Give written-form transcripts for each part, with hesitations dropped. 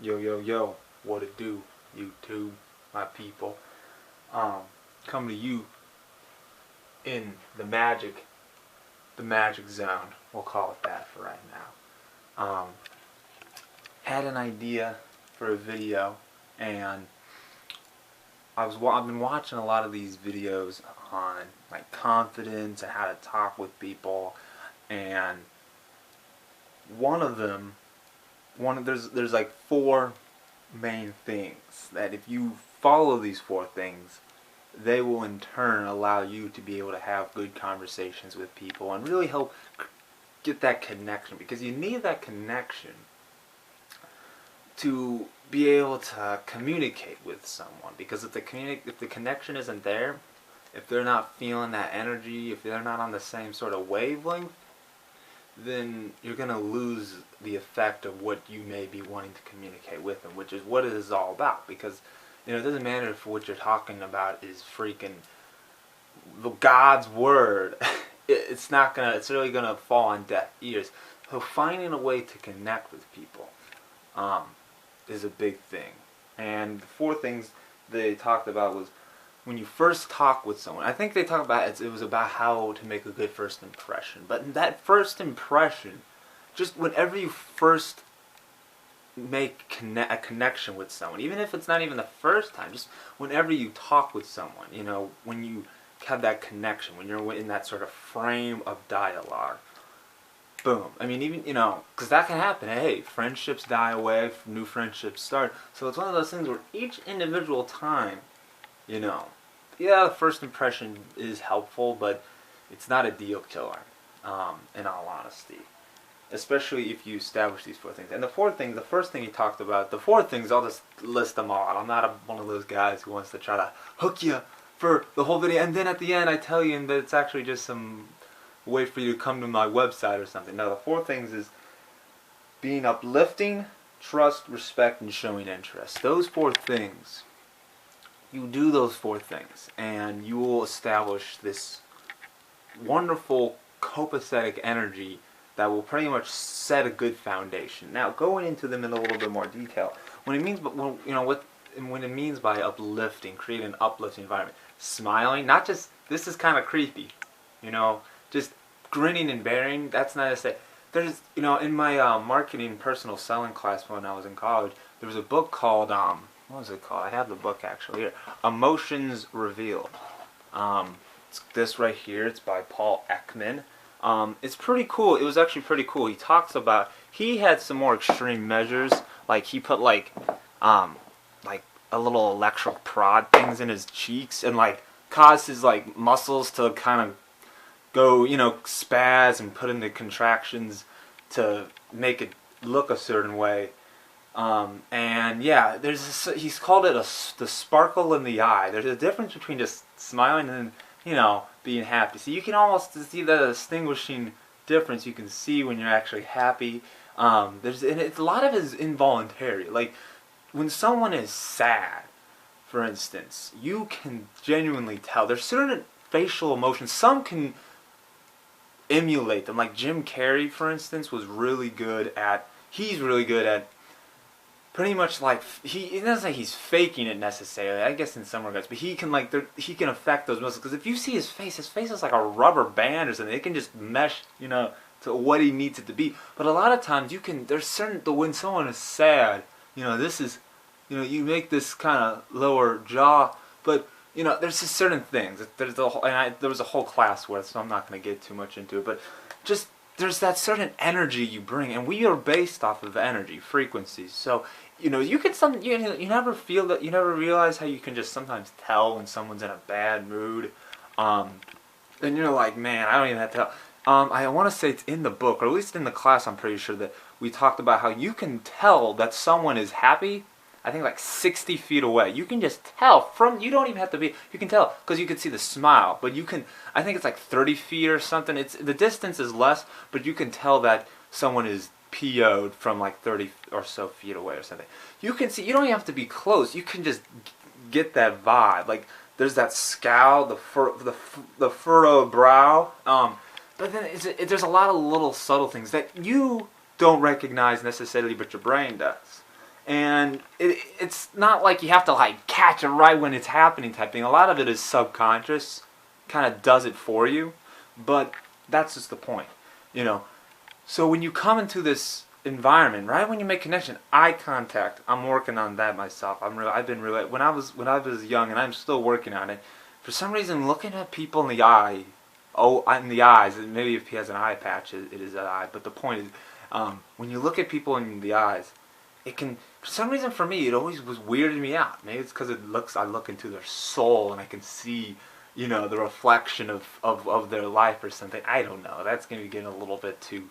Yo, yo, yo, what it do, YouTube, my people. Come to you in the magic zone. We'll call it that for right now. Had an idea for a video, and I've been watching a lot of these videos on like confidence and how to talk with people, and one of them, there's like four main things that if you follow these four things, they will in turn allow you to be able to have good conversations with people and really help get that connection, because you need that connection to be able to communicate with someone. Because if the connection isn't there, if they're not feeling that energy, if they're not on the same sort of wavelength, then you're going to lose the effect of what you may be wanting to communicate with them, which is what it is all about. Because it doesn't matter if what you're talking about is freaking the God's word. It's really gonna fall on deaf ears. So finding a way to connect with people is a big thing. And the four things they talked about was when you first talk with someone. I think they talked about it was about how to make a good first impression. But that first impression, just whenever you first make a connection with someone, even if it's not even the first time, just whenever you talk with someone, when you have that connection, when you're in that sort of frame of dialogue, boom. I mean, even, because that can happen. Hey, friendships die away, new friendships start. So it's one of those things where each individual time, yeah, the first impression is helpful, but it's not a deal killer, in all honesty. Especially if you establish these four things. And the first thing he talked about, the four things, I'll just list them all out. I'm not one of those guys who wants to try to hook you for the whole video, and then at the end I tell you that it's actually just some way for you to come to my website or something. No, the four things is being uplifting, trust, respect, and showing interest. Those four things, you do those four things, and you will establish this wonderful copacetic energy that will pretty much set a good foundation. Now, going into them in a little bit more detail, when it means by uplifting, create an uplifting environment, smiling, not just, this is kind of creepy, just grinning and bearing. That's not to say. There's, in my marketing personal selling class when I was in college, there was a book called what was it called? I have the book actually here. Emotions Revealed. It's this right here. It's by Paul Ekman. It's pretty cool. It was actually pretty cool. He talks about, he had some more extreme measures, like he put like a little electric prod things in his cheeks and caused his muscles to kind of go, spaz and put into contractions to make it look a certain way. And yeah, he's called it the sparkle in the eye. There's a difference between just smiling and being happy. So you can almost see the distinguishing difference. You can see when you're actually happy. And a lot of it is involuntary. Like when someone is sad, for instance, you can genuinely tell. There's certain facial emotions. Some can emulate them. Like Jim Carrey, for instance, he's really good at pretty much it doesn't say he's faking it necessarily, I guess in some regards, but he can he can affect those muscles, because if you see his face is like a rubber band or something. It can just mesh, to what he needs it to be. But a lot of times when someone is sad, this is, you make this kind of lower jaw, but there's just certain things. There was a whole class where, so I'm not going to get too much into it, but just there's that certain energy you bring, and we are based off of energy, frequencies. So, you never feel that, you never realize how you can just sometimes tell when someone's in a bad mood. And you're like, man, I don't even have to tell. I want to say it's in the book, or at least in the class, I'm pretty sure that we talked about how you can tell that someone is happy, I think 60 feet away. You can just tell you don't even have to be, you can tell, because you can see the smile, but I think it's 30 feet or something. The distance is less, but you can tell that someone is PO'd from 30 or so feet away or something. You can see, you don't even have to be close, you can just get that vibe. There's that scowl, the furrowed brow, but then there's a lot of little subtle things that you don't recognize necessarily, but your brain does. And it's not like you have to like catch it right when it's happening type thing. A lot of it is subconscious, kind of does it for you, but that's just the point, you know. So when you come into this environment, right when you make connection, eye contact. I'm working on that myself. I've been really when I was young, and I'm still working on it. For some reason, looking at people in the eye, in the eyes, and maybe if he has an eye patch, it is an eye. But the point is, when you look at people in the eyes, it can, for some reason for me, it always was weirding me out. Maybe it's because I look into their soul and I can see, you know, the reflection of their life or something. I don't know. That's going to be getting a little bit too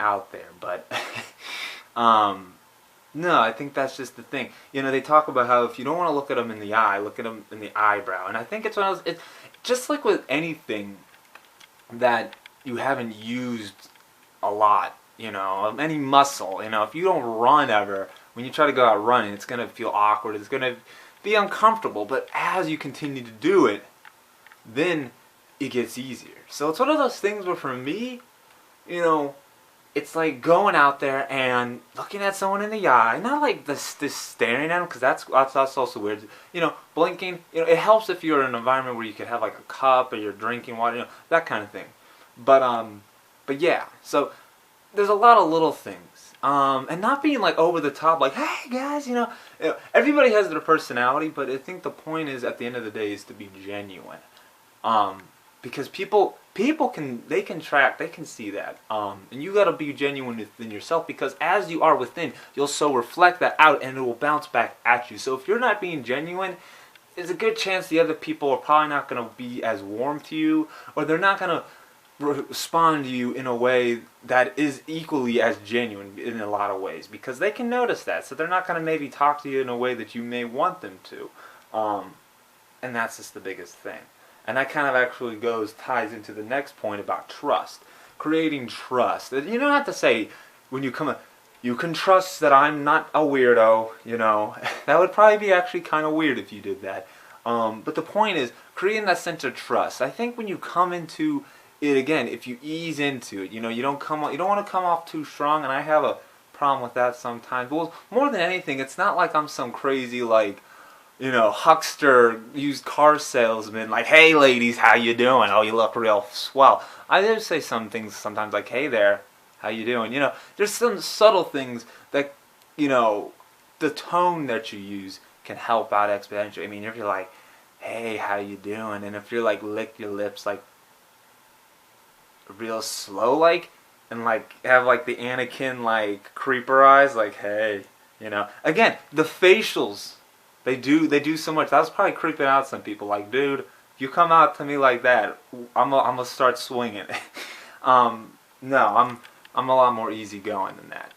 out there. But, no, I think that's just the thing. You know, they talk about how if you don't want to look at them in the eye, look at them in the eyebrow. And I think it's just like with anything that you haven't used a lot, you know, any muscle, you know, if you don't run ever, when you try to go out running, it's going to feel awkward, it's going to be uncomfortable, but as you continue to do it, then it gets easier. So it's one of those things where for me, you know, it's like going out there and looking at someone in the eye, not like this staring at them, because that's also weird. You know, blinking. You know, it helps if you're in an environment where you could have like a cup or you're drinking water, you know, that kind of thing. But yeah. So there's a lot of little things, and not being like over the top, like, hey guys, you know, everybody has their personality, but I think the point is at the end of the day is to be genuine, because people can track, they can see that, and you got to be genuine within yourself, because as you are within, you'll so reflect that out, and it will bounce back at you. So if you're not being genuine, there's a good chance the other people are probably not going to be as warm to you, or they're not going to respond to you in a way that is equally as genuine in a lot of ways, because they can notice that, so they're not going to maybe talk to you in a way that you may want them to, and that's just the biggest thing. And that kind of actually ties into the next point about trust. Creating trust. You don't have to say, when you come, you can trust that I'm not a weirdo, you know. That would probably be actually kind of weird if you did that. But the point is, creating that sense of trust. I think when you come into it, again, if you ease into it, you know, you don't want to come off too strong, and I have a problem with that sometimes. Well, more than anything, it's not like I'm some crazy, like, you know, huckster, used car salesman, like, hey ladies, how you doing? Oh, you look real swell. I do say some things sometimes like, hey there, how you doing? You know, there's some subtle things that, you know, the tone that you use can help out exponentially. I mean, if you're like, hey, how you doing? And if you're like, lick your lips, like, real slow, like, and like, have like the Anakin, like, creeper eyes, like, hey, you know. Again, the facials, They do so much. That was probably creeping out some people. Like, dude, if you come out to me like that, I'm gonna start swinging. No, I'm a lot more easygoing than that.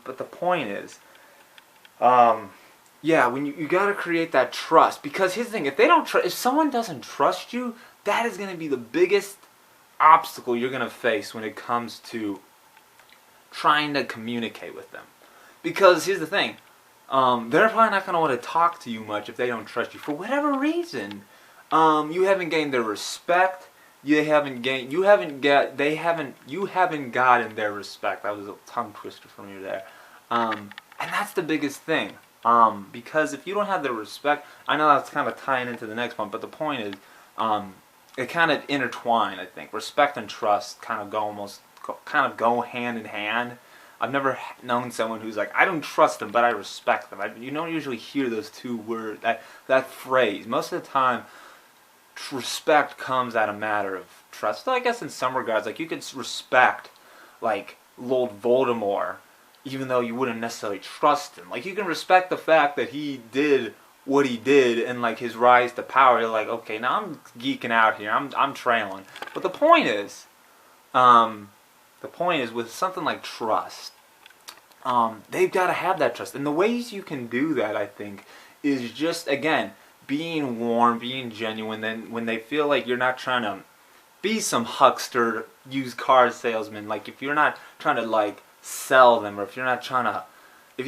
But the point is, yeah, when you gotta create that trust, because here's the thing: if someone doesn't trust you, that is gonna be the biggest obstacle you're gonna face when it comes to trying to communicate with them. Because here's the thing. They're probably not going to want to talk to you much if they don't trust you for whatever reason. You haven't gained their respect. You haven't gotten their respect. That was a tongue twister from you there. And that's the biggest thing. Because if you don't have their respect, I know that's kind of tying into the next one, but the point is, it kind of intertwine. I think respect and trust kind of go hand in hand. I've never known someone who's like, I don't trust them, but I respect them. You don't usually hear those two words, that phrase. Most of the time, respect comes out of a matter of trust. So I guess in some regards, like, you could respect, like, Lord Voldemort, even though you wouldn't necessarily trust him. Like, you can respect the fact that he did what he did and, like, his rise to power. You're like, okay, now I'm geeking out here. I'm trailing. But the point is, with something like trust, they've got to have that trust. And the ways you can do that, I think, is just, again, being warm, being genuine. Then when they feel like you're not trying to be some huckster, used car salesman, like if you're not trying to like sell them, or if you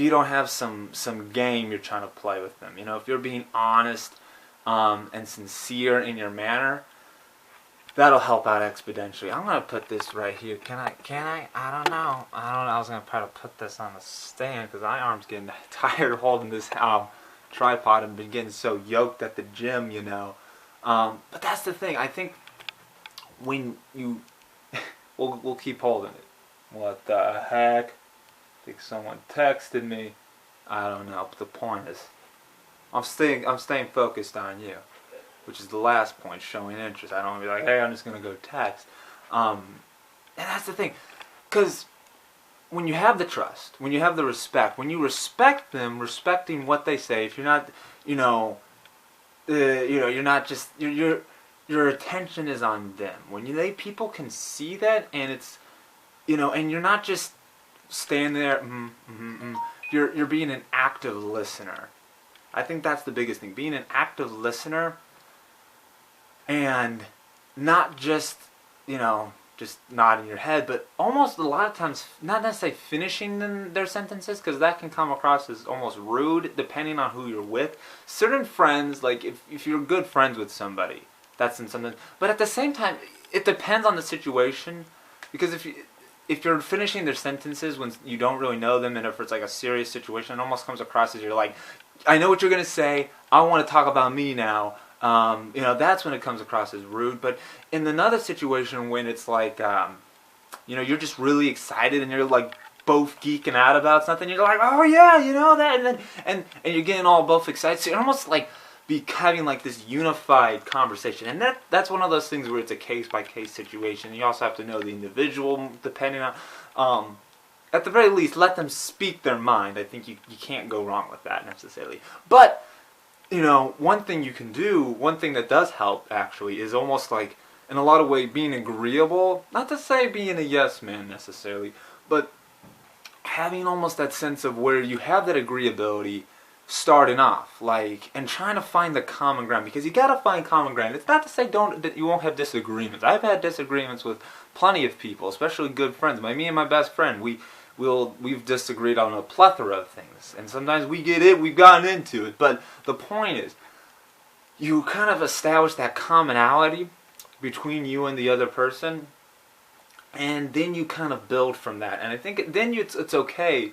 don't have some game you're trying to play with them, you know, if you're being honest and sincere in your manner, that'll help out exponentially. I'm gonna put this right here. Can I? I don't know. I was gonna try to put this on the stand because my arm's getting tired of holding this tripod and been getting so yoked at the gym, you know. But that's the thing. I think when you, we'll keep holding it. What the heck? I think someone texted me. I don't know. But the point is, I'm staying focused on you, which is the last point, showing interest. I don't want to be like, hey, I'm just gonna go text. And that's the thing, because when you have the trust, when you have the respect, when you respect them, respecting what they say, if you're not, you're not just your attention is on them. When people can see that, and it's, and you're not just standing there. You're being an active listener. I think that's the biggest thing. Being an active listener, and not just just nodding your head, but almost a lot of times not necessarily finishing their sentences, because that can come across as almost rude depending on who you're with. Certain friends, like if you're good friends with somebody, that's in something. But at the same time, it depends on the situation, because if you're finishing their sentences when you don't really know them, and if it's like a serious situation, it almost comes across as you're like, I know what you're gonna say. I want to talk about me now. That's when it comes across as rude. But in another situation, when it's like, you're just really excited and you're like both geeking out about something, you're like, oh yeah, that, and you're getting all both excited. So you're almost like having like this unified conversation, and that's one of those things where it's a case by case situation. You also have to know the individual, depending on. At the very least, let them speak their mind. I think you can't go wrong with that necessarily. But one thing you can do, one thing that does help actually, is almost like, in a lot of ways, being agreeable. Not to say being a yes man necessarily, but having almost that sense of where you have that agreeability starting off, like, and trying to find the common ground, because you gotta find common ground. It's not to say that you won't have disagreements. I've had disagreements with plenty of people, especially good friends. Me and my best friend, we've disagreed on a plethora of things, and sometimes we've gotten into it, but the point is, you kind of establish that commonality between you and the other person, and then you kind of build from that. And I think then it's okay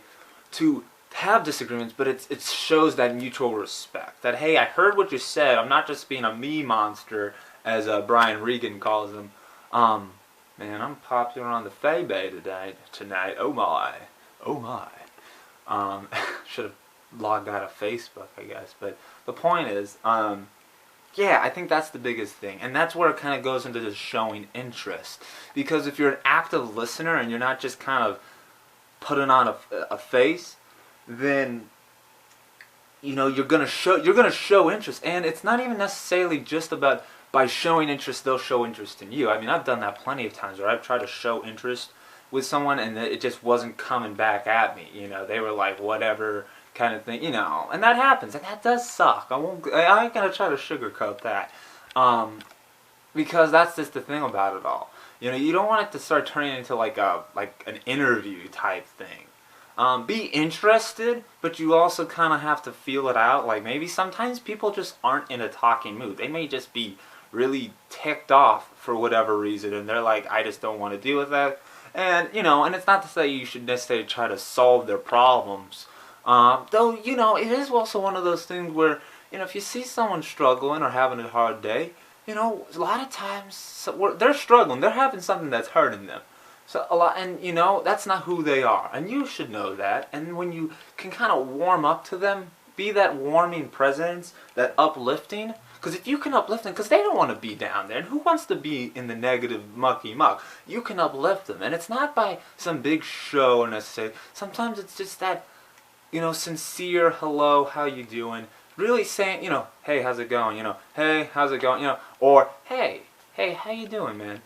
to have disagreements, but it shows that mutual respect, that, hey, I heard what you said, I'm not just being a me monster, as Brian Regan calls them. Man, I'm popular on the Faybay tonight. Oh my. Should have logged out of Facebook, I guess. But the point is, I think that's the biggest thing. And that's where it kind of goes into just showing interest. Because if you're an active listener and you're not just kind of putting on a face, then you're gonna show interest. And it's not even necessarily just about, by showing interest, they'll show interest in you. I mean, I've done that plenty of times where I've tried to show interest with someone and it just wasn't coming back at me. They were like, whatever kind of thing, and that happens, and that does suck. I ain't gonna try to sugarcoat that, because that's just the thing about it all. You don't want it to start turning into like an interview type thing. Be interested, but you also kind of have to feel it out. Like, maybe sometimes people just aren't in a talking mood. They may just be really ticked off for whatever reason, and they're like, I just don't want to deal with that. And and it's not to say you should necessarily try to solve their problems, though it is also one of those things where if you see someone struggling or having a hard day, a lot of times they're struggling, they're having something that's hurting them. So a lot, and that's not who they are, and you should know that. And when you can kind of warm up to them, be that warming presence, that uplifting. Because if you can uplift them, because they don't want to be down there, and who wants to be in the negative mucky muck? You can uplift them, and it's not by some big show necessarily. Sometimes it's just that, sincere hello, how you doing? Really saying, hey, how's it going? Hey, how's it going? Or hey, how you doing, man?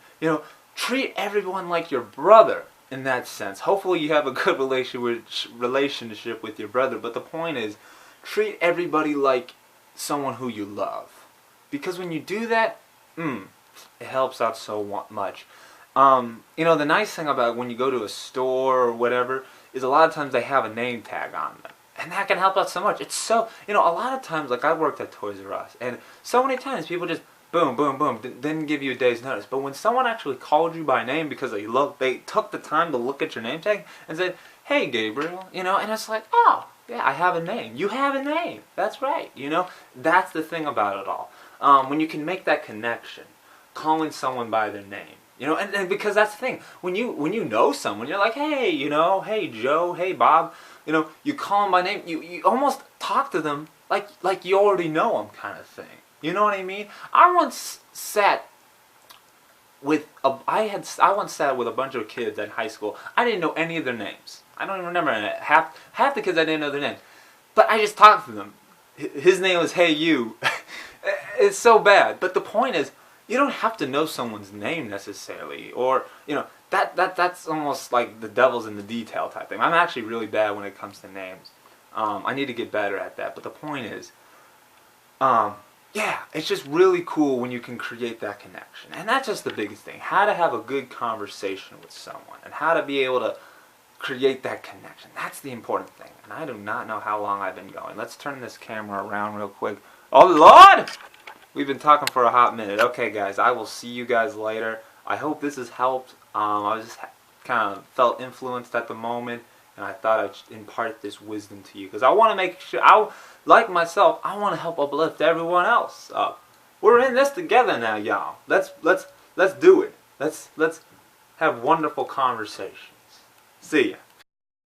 Treat everyone like your brother in that sense. Hopefully you have a good relationship with your brother, but the point is, treat everybody like someone who you love. Because when you do that, it helps out so much. The nice thing about when you go to a store or whatever is a lot of times they have a name tag on them. And that can help out so much. It's so, a lot of times, like I worked at Toys R Us, and so many times people just boom, boom, boom, didn't give you a day's notice. But when someone actually called you by name because they took the time to look at your name tag and said, "Hey, Gabriel," and it's like, oh, yeah, I have a name. You have a name. That's right. That's the thing about it all. When you can make that connection, calling someone by their name. And because that's the thing. When you know someone, you're like, hey, hey Joe, hey Bob, you call them by name. You almost talk to them like you already know them, kind of thing. You know what I mean? I once sat with I once sat with a bunch of kids in high school. I didn't know any of their names. I don't even remember half the kids. I didn't know their names, but I just talked to them. His name was Hey You. It's so bad. But the point is, you don't have to know someone's name necessarily, or that's almost like the devil's in the detail type thing. I'm actually really bad when it comes to names. I need to get better at that. But the point is, yeah, it's just really cool when you can create that connection, and that's just the biggest thing. How to have a good conversation with someone, and how to be able to create that connection. That's the important thing. And I do not know how long I've been going. Let's turn this camera around real quick. Oh Lord! We've been talking for a hot minute. Okay, guys, I will see you guys later. I hope this has helped. I was just kind of felt influenced at the moment, and I thought I'd impart this wisdom to you because I want to make sure, like myself, I want to help uplift everyone else up. We're in this together now, y'all. Let's do it. Let's have wonderful conversations. See ya.